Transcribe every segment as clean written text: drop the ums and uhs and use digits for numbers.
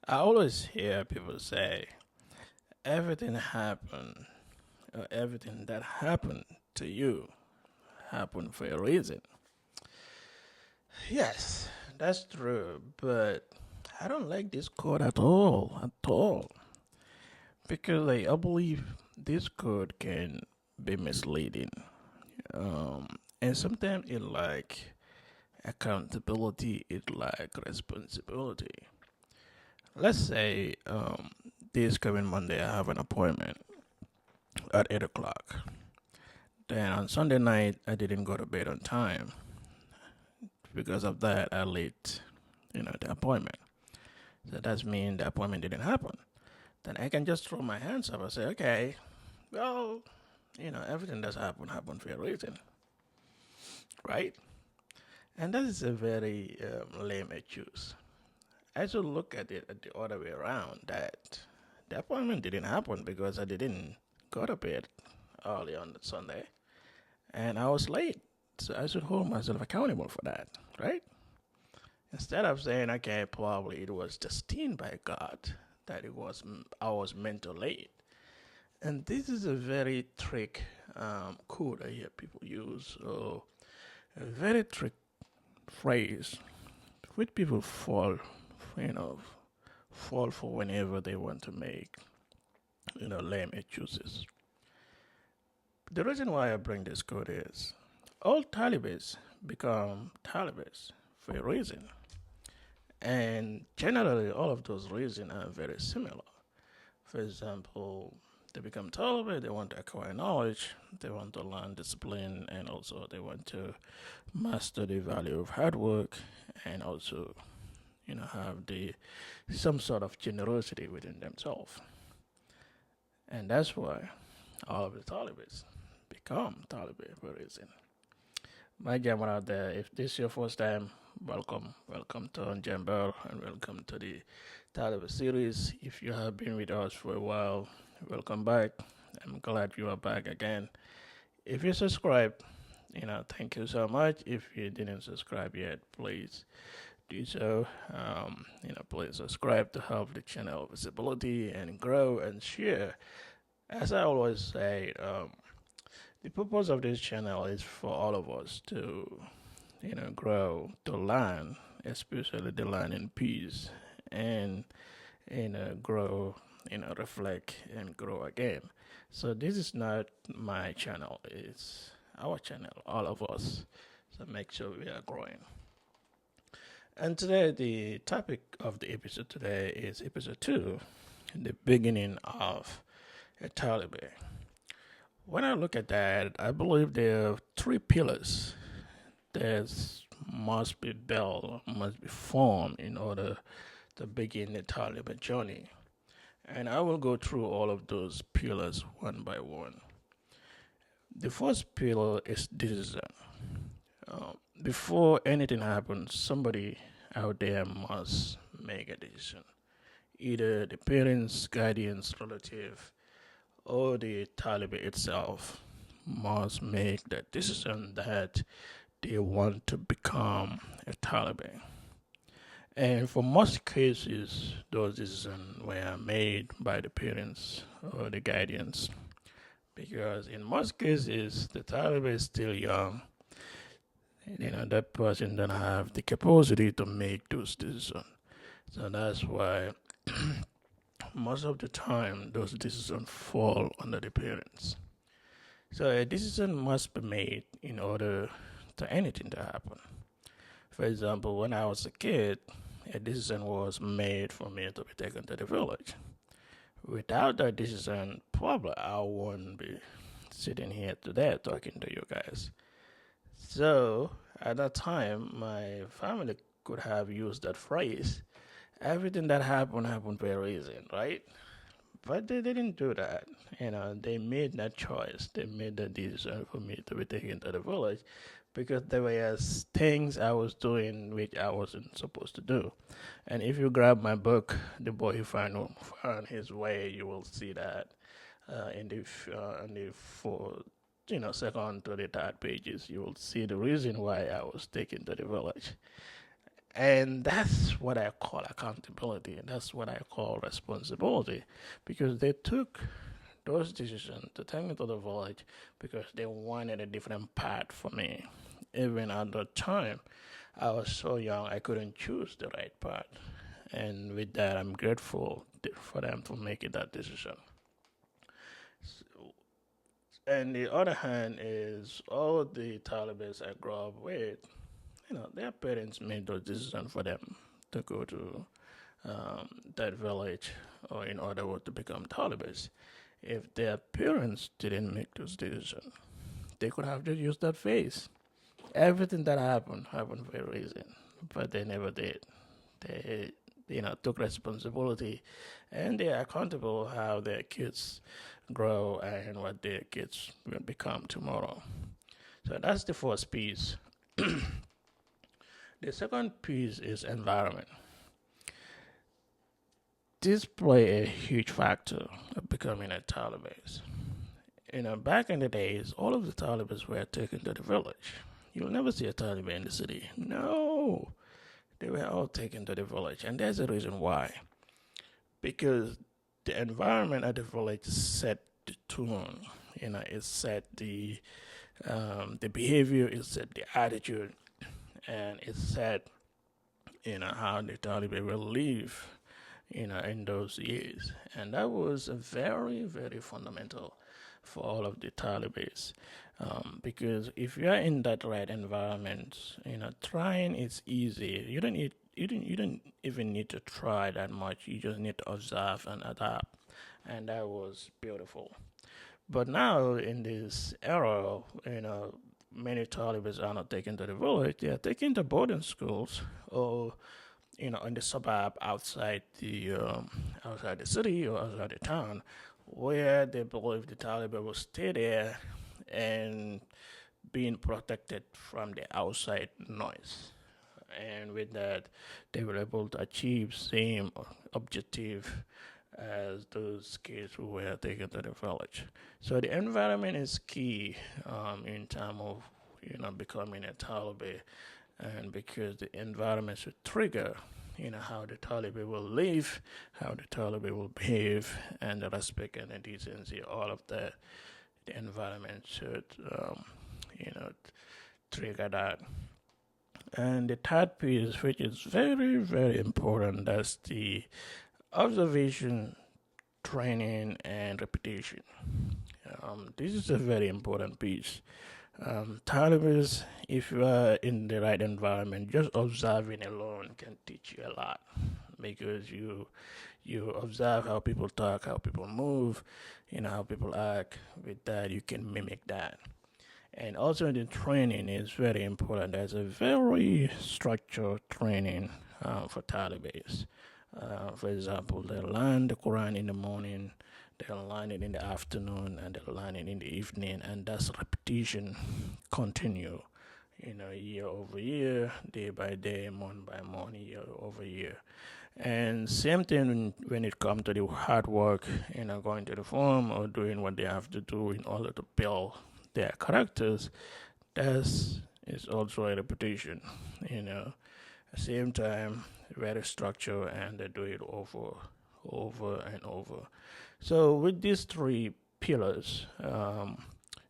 I always hear people say everything happened, everything that happened to you happened for a reason. Yes, that's true, but I don't like this quote at all, because I believe this quote can be misleading. And sometimes it like accountability, it like responsibility. Let's say this coming Monday I have an appointment at 8 o'clock. Then on Sunday night I didn't go to bed on time. Because of that I late, the appointment. So that means the appointment didn't happen. Then I can just throw my hands up and say, okay, well, everything that's happened for a reason, right? And that is a very lame excuse. I should look at it at the other way around. That the appointment didn't happen because I didn't go to bed early on Sunday, and I was late. So I should hold myself accountable for that, right? Instead of saying, okay, probably it was destined by God that I was meant to late. And this is a very trick code I hear people use, or a very trick phrase which people you know, fall for whenever they want to make, lame excuses. The reason why I bring this code is all Talibés become Talibés for a reason. And generally, all of those reasons are very similar. For example, they become Talibé, they want to acquire knowledge, they want to learn discipline, and also they want to master the value of hard work, and also, have the some sort of generosity within themselves. And that's why all of the Talibans become Talibé for a reason. My Jambarr out there, if this is your first time, welcome. Welcome to Jambarr and welcome to the Talib series. If you have been with us for a while, welcome back. I'm glad you are back again. If you subscribe, thank you so much. If you didn't subscribe yet, please do so. Please subscribe to help the channel visibility and grow and share. As I always say, the purpose of this channel is for all of us to, grow, to learn, especially to learn in peace, and grow, reflect and grow again. So this is not my channel; it's our channel, all of us. So make sure we are growing. And today, the topic of the episode today is episode 2, the beginning of a Talibé. When I look at that, I believe there are 3 pillars that must be built, must be formed in order to begin the Taliban journey. And I will go through all of those pillars one by one. The first pillar is decision. Before anything happens, somebody out there must make a decision. Either the parents, guardians, relative, or the Taliban itself must make the decision that they want to become a Taliban. And for most cases, those decisions were made by the parents or the guardians, because in most cases, the Taliban is still young. That person don't have the capacity to make those decisions. So that's why most of the time those decisions fall under the parents. So a decision must be made in order to anything to happen. For example, when I was a kid, a decision was made for me to be taken to the village. Without that decision, probably I wouldn't be sitting here today talking to you guys. So at that time, my family could have used that phrase. Everything that happened for a reason, right? But they didn't do that. They made that choice. They made that decision for me to be taken to the village because there were things I was doing which I wasn't supposed to do. And if you grab my book, The Boy Who Found His Way, you will see that in the four, second to the third pages, you will see the reason why I was taken to the village. And that's what I call accountability, and that's what I call responsibility, because they took those decisions to take me to the village because they wanted a different path for me. Even at the time, I was so young, I couldn't choose the right path. And with that, I'm grateful for them for making that decision. And the other hand is all the Talibans I grew up with, their parents made those decisions for them to go to that village or in order to become Talibans. If their parents didn't make those decisions, they could have just used that face. Everything that happened for a reason, but they never did. They, took responsibility, and they're accountable how their kids grow and what their kids will become tomorrow. So that's the first piece. The second piece is environment. This play a huge factor of becoming a Taliban. Back in the days, all of the Talibans were taken to the village. You'll never see a Taliban in the city. No, they were all taken to the village, and there's a reason why. Because the environment at the village set the tone. It set the behavior, it set the attitude, and it set how the Taliban will live. In those years, and that was a very, very fundamental for all of the Talibans. Because if you are in that right environment, trying is easy. You don't even need to try that much. You just need to observe and adapt, and that was beautiful. But now in this era, many Talibans are not taken to the village. They are taken to boarding schools or in the suburb outside the city or outside the town, where they believe the Taliban will stay there and being protected from the outside noise. And with that, they were able to achieve same objective as those kids who were taken to the village. So the environment is key in terms of becoming a Taliban, and because the environment should trigger how the Talibé will live, how the Talibé will behave, and the respect and the decency, all of that, the environment should, you know, trigger that. And the third piece, which is very, very important, that's the observation, training, and repetition. This is a very important piece. Talibans, if you are in the right environment, just observing alone can teach you a lot because you observe how people talk, how people move, how people act. With that, you can mimic that. And also, the training is very important. There's a very structured training for Talibans. For example, they learn the Quran in the morning, they'll learn it in the afternoon, and they'll learn it in the evening, and that's repetition continue, year over year, day by day, month by month, year over year. And same thing when it comes to the hard work, going to the farm or doing what they have to do in order to build their characters. That's is also a repetition, At the same time, very structured, and they do it over and over. So with these three pillars,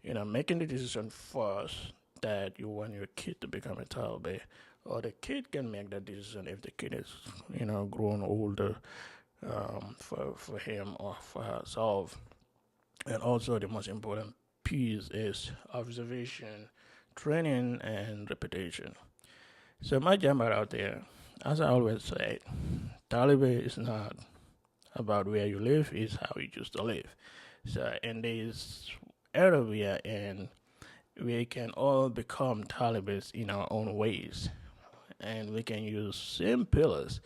making the decision first that you want your kid to become a Talibé, or the kid can make that decision if the kid is, grown older, for him or for herself. And also the most important piece is observation, training, and repetition. So my Jambarr out there, as I always say, Talibé is not about where you live, it's how you choose to live. So in this era we are in, we can all become Talibans in our own ways, and we can use same pillars.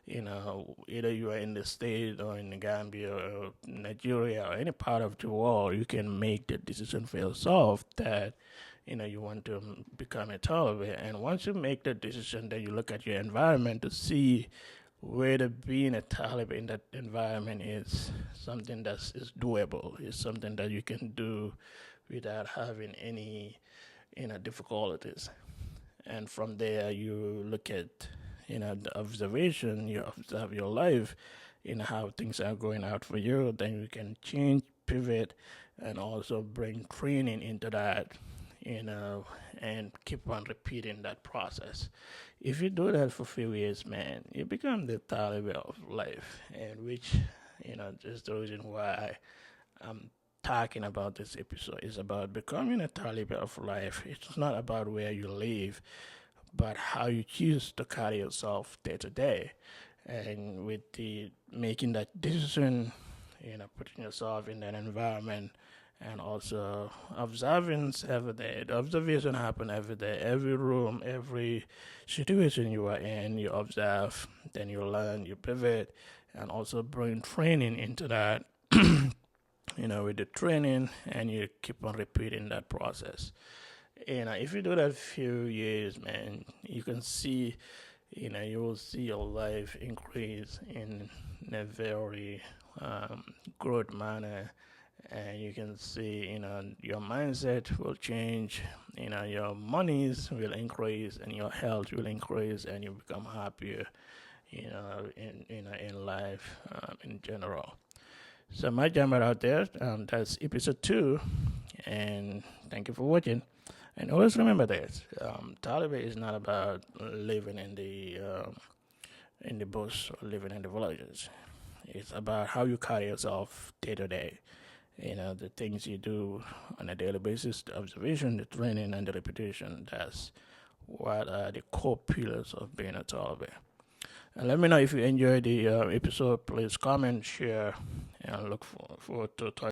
Either you are in the state or in the Gambia or Nigeria or any part of the world, you can make the decision for yourself that you want to become a Taliban. And once you make that decision, then you look at your environment to see whether being a Talib in that environment is something that is doable, is something that you can do without having any difficulties. And from there, you look at the observation, you observe your life, how things are going out for you, then you can change, pivot, and also bring training into that, you know, and keep on repeating that process. If you do that for a few years, man, you become the Talibé of life, and which, is the reason why I'm talking about this episode is about becoming a Talibé of life. It's not about where you live, but how you choose to carry yourself day to day. And with the making that decision, putting yourself in that environment and also observance every day. The observation happen every day, every room, every situation you are in, you observe, then you learn, you pivot, and also bring training into that. With the training, and you keep on repeating that process. If you do that few years, man, you can see, you will see your life increase in a very growth manner, and you can see, your mindset will change, your monies will increase, and your health will increase, and you become happier, in life in general. So my Jambarr out there, that's episode 2, and thank you for watching. And always remember this: Talibé is not about living in the bush or living in the villages. It's about how you carry yourself day to day. The things you do on a daily basis, the observation, the training, and the repetition. That's what are the core pillars of being a Talibé. And let me know if you enjoyed the episode. Please comment, share, and look forward to talking.